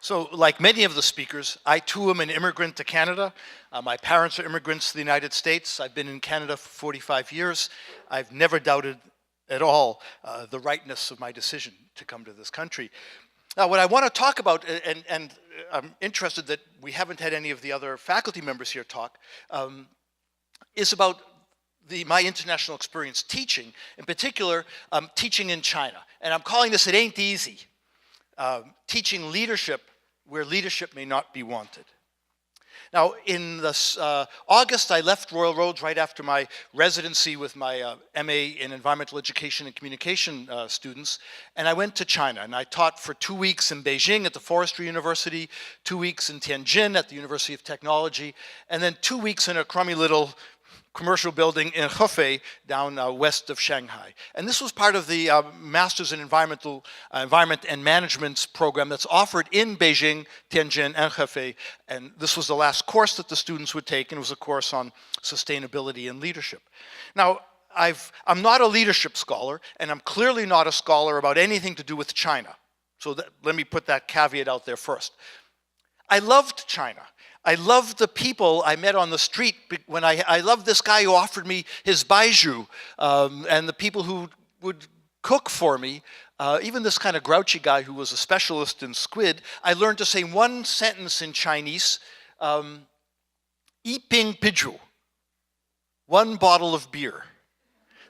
So, like many of the speakers, I too am an immigrant to Canada. My parents are immigrants to the United States. I've been in Canada for 45 years. I've never doubted at all the rightness of my decision to come to this country. Now, what I want to talk about, and I'm interested that we haven't had any of the other faculty members here talk, is about my international experience teaching, in particular, teaching in China. And I'm calling this It Ain't Easy, teaching leadership where leadership may not be wanted. Now, in this, August, I left Royal Roads right after my residency with my MA in Environmental Education and Communication students, and I went to China, and I taught for 2 weeks in Beijing at the Forestry University, 2 weeks in Tianjin at the University of Technology, and then 2 weeks in a crummy little commercial building in Hefei down west of Shanghai. And this was part of the Masters in Environment and Management program that's offered in Beijing, Tianjin, and Hefei. And this was the last course that the students would take, and it was a course on sustainability and leadership. Now, I'm not a leadership scholar, and I'm clearly not a scholar about anything to do with China. So let me put that caveat out there first. I loved China. I loved the people I met on the street. When I loved this guy who offered me his baiju, and the people who would cook for me. Even this kind of grouchy guy who was a specialist in squid. I learned to say one sentence in Chinese, "Yi ping piju," one bottle of beer.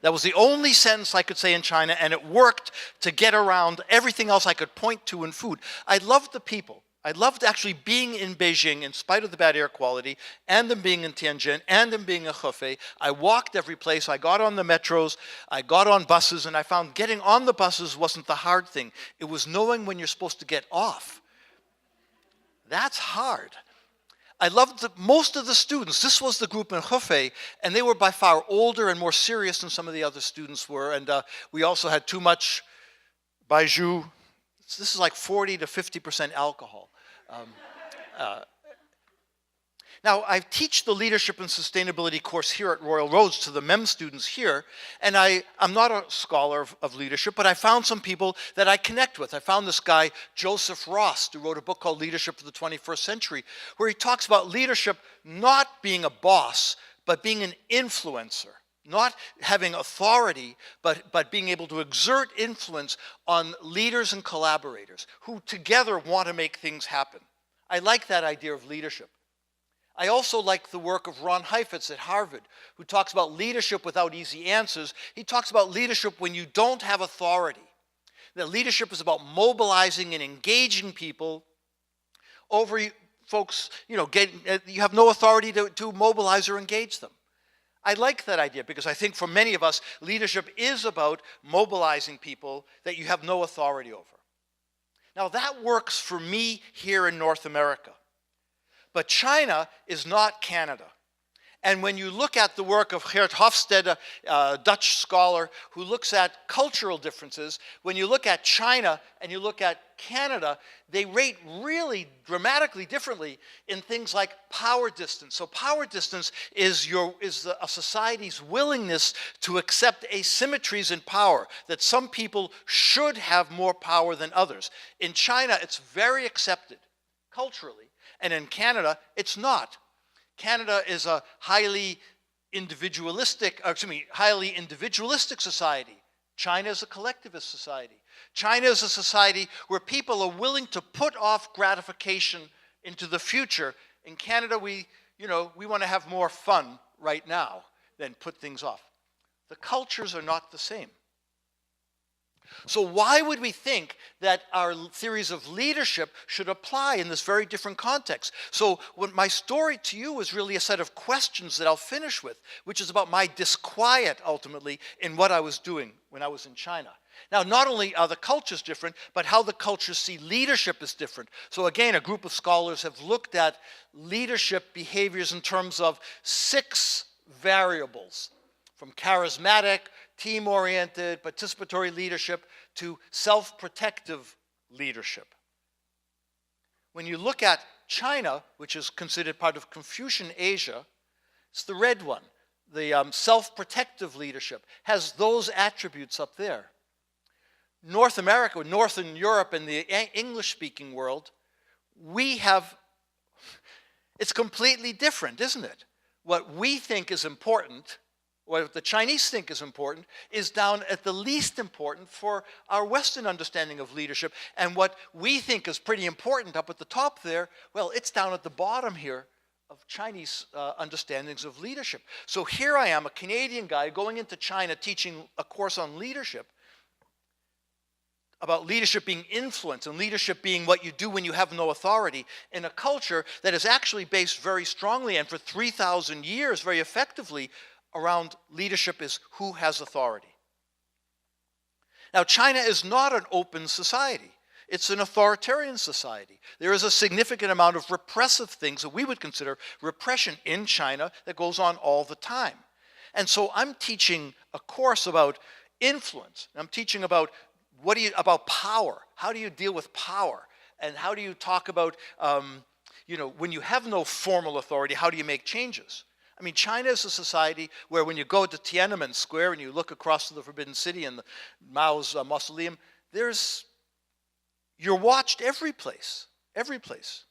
That was the only sentence I could say in China, and it worked to get around everything else I could point to in food. I loved the people. I loved actually being in Beijing in spite of the bad air quality, and them being in Tianjin, and them being in Hefei. I walked every place. I got on the metros. I got on buses, and I found getting on the buses wasn't the hard thing. It was knowing when you're supposed to get off. That's hard. I loved most of the students. This was the group in Hefei, and they were by far older and more serious than some of the other students were. And we also had too much baiju. This is like 40 to 50% alcohol. Now, I teach the Leadership and Sustainability course here at Royal Roads to the MEM students here, and I'm not a scholar of leadership, but I found some people that I connect with. I found this guy, Joseph Ross, who wrote a book called Leadership for the 21st Century, where he talks about leadership not being a boss, but being an influencer. Not having authority, but being able to exert influence on leaders and collaborators who together want to make things happen. I like that idea of leadership. I also like the work of Ron Heifetz at Harvard, who talks about leadership without easy answers. He talks about leadership when you don't have authority. That leadership is about mobilizing and engaging people over folks, you have no authority to mobilize or engage them. I like that idea because I think for many of us, leadership is about mobilizing people that you have no authority over. Now that works for me here in North America. But China is not Canada. And when you look at the work of Geert Hofstede, a Dutch scholar who looks at cultural differences, when you look at China and you look at Canada, they rate really dramatically differently in things like power distance. So power distance is a society's willingness to accept asymmetries in power, that some people should have more power than others. In China, it's very accepted culturally, and in Canada, it's not. Canada is a highly individualistic society. China is a collectivist society. China is a society where people are willing to put off gratification into the future. In Canada, we want to have more fun right now than put things off. The cultures are not the same. So why would we think that our theories of leadership should apply in this very different context? So my story to you is really a set of questions that I'll finish with, which is about my disquiet, ultimately, in what I was doing when I was in China. Now, not only are the cultures different, but how the cultures see leadership is different. So again, a group of scholars have looked at leadership behaviors in terms of 6 variables, from charismatic, team-oriented, participatory leadership to self-protective leadership. When you look at China, which is considered part of Confucian Asia, it's the red one. The self-protective leadership has those attributes up there. North America, Northern Europe, and the English-speaking world, it's completely different, isn't it? What we think is important, what the Chinese think is important, is down at the least important for our Western understanding of leadership. And what we think is pretty important up at the top there, well, it's down at the bottom here of Chinese understandings of leadership. So here I am, a Canadian guy going into China teaching a course on leadership, about leadership being influence and leadership being what you do when you have no authority, in a culture that is actually based very strongly and for 3,000 years very effectively around leadership is who has authority. Now, China is not an open society. It's an authoritarian society. There is a significant amount of repressive things that we would consider repression in China that goes on all the time. And so I'm teaching a course about influence. I'm teaching about about power. How do you deal with power? And how do you talk about, when you have no formal authority, how do you make changes? I mean, China is a society where when you go to Tiananmen Square and you look across to the Forbidden City and Mao's mausoleum, you're watched every place, every place.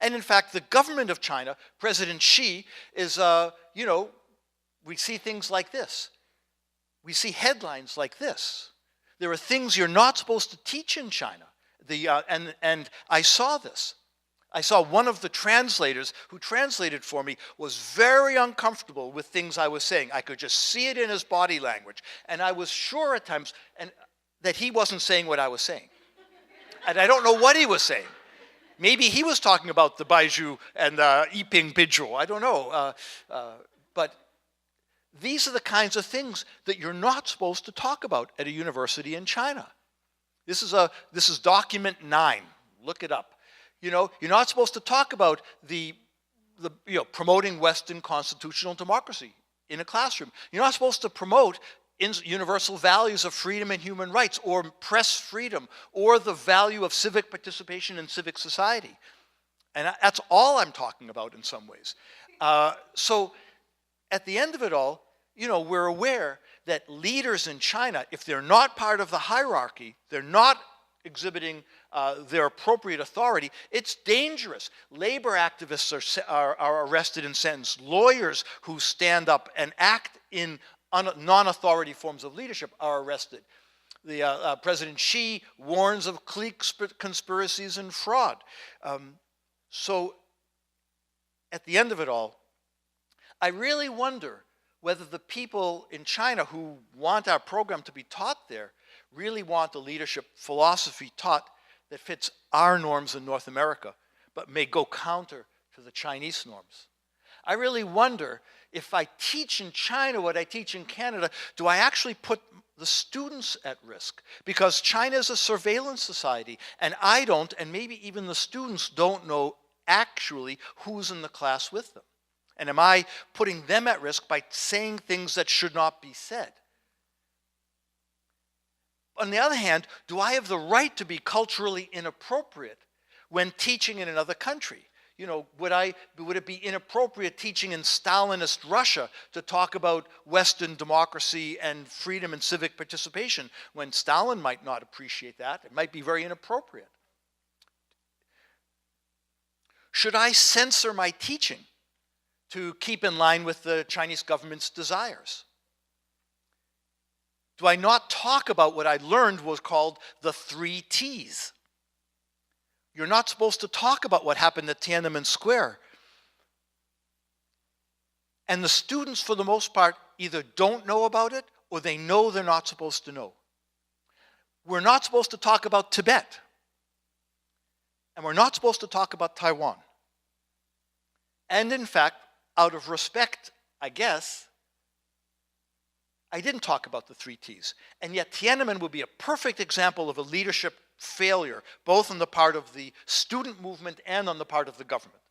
And in fact, the government of China, President Xi, is, we see things like this. We see headlines like this. There are things you're not supposed to teach in China. And I saw this. I saw one of the translators who translated for me was very uncomfortable with things I was saying. I could just see it in his body language. And I was sure at times that he wasn't saying what I was saying. And I don't know what he was saying. Maybe he was talking about the Baiju and Yiping Bidzuo. I don't know. But these are the kinds of things that you're not supposed to talk about at a university in China. This is document 9. Look it up. You're not supposed to talk about promoting Western constitutional democracy in a classroom. You're not supposed to promote universal values of freedom and human rights, or press freedom, or the value of civic participation in civic society. And that's all I'm talking about in some ways. So at the end of it all, we're aware that leaders in China, if they're not part of the hierarchy, they're not exhibiting their appropriate authority, it's dangerous. Labor activists are arrested and sentenced. Lawyers who stand up and act in non-authority forms of leadership are arrested. President Xi warns of clique conspiracies and fraud. So at the end of it all, I really wonder whether the people in China who want our program to be taught there really want a leadership philosophy taught that fits our norms in North America, but may go counter to the Chinese norms. I really wonder if I teach in China what I teach in Canada, do I actually put the students at risk? Because China is a surveillance society, and I don't, and maybe even the students don't know actually who's in the class with them. And am I putting them at risk by saying things that should not be said? On the other hand, do I have the right to be culturally inappropriate when teaching in another country? Would it be inappropriate teaching in Stalinist Russia to talk about Western democracy and freedom and civic participation when Stalin might not appreciate that? It might be very inappropriate. Should I censor my teaching to keep in line with the Chinese government's desires? Do I not talk about what I learned was called the 3 T's? You're not supposed to talk about what happened at Tiananmen Square. And the students, for the most part, either don't know about it or they know they're not supposed to know. We're not supposed to talk about Tibet. And we're not supposed to talk about Taiwan. And in fact, out of respect, I guess, I didn't talk about the 3 T's. And yet Tiananmen would be a perfect example of a leadership failure, both on the part of the student movement and on the part of the government.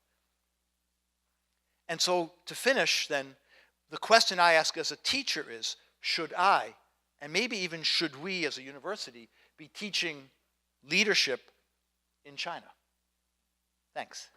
And so to finish then, the question I ask as a teacher is, should I, and maybe even should we as a university, be teaching leadership in China? Thanks.